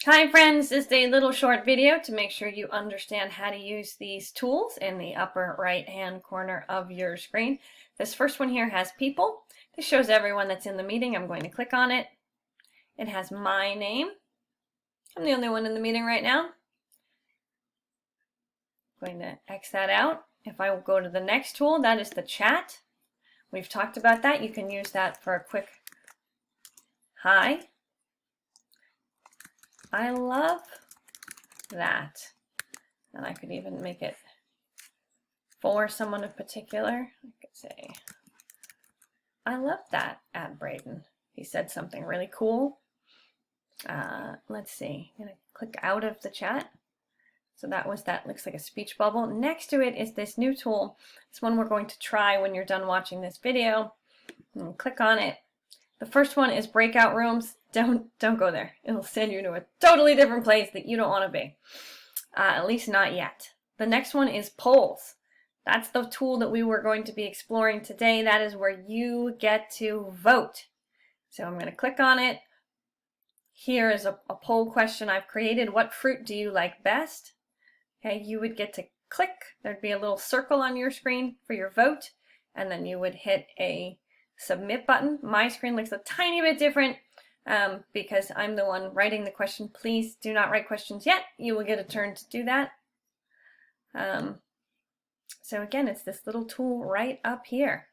Hi friends, this is a little short video to make sure you understand how to use these tools in the upper right hand corner of your screen. This first one here has people. This shows everyone that's in the meeting. I'm going to click on it. It has my name. I'm the only one in the meeting right now. I'm going to X that out. If I go to the next tool, that is the chat. We've talked about that. You can use that for a quick hi. I love that. And I could even make it for someone in particular. I could say, I love that at Braden. He said something really cool. Let's see, I'm gonna click out of the chat. So that looks like a speech bubble. Next to it is this new tool. It's one we're going to try when you're done watching this video. And click on it. The first one is Breakout Rooms. Don't go there. It'll send you to a totally different place that you don't want to be. At least not yet. The next one is polls. That's the tool that we were going to be exploring today. That is where you get to vote. So I'm going to click on it. Here is a poll question I've created. What fruit do you like best? Okay, you would get to click. There'd be a little circle on your screen for your vote, and then you would hit a submit button. My screen looks a tiny bit different because I'm the one writing the question. Please do not write questions yet. You will get a turn to do that. So again, it's this little tool right up here.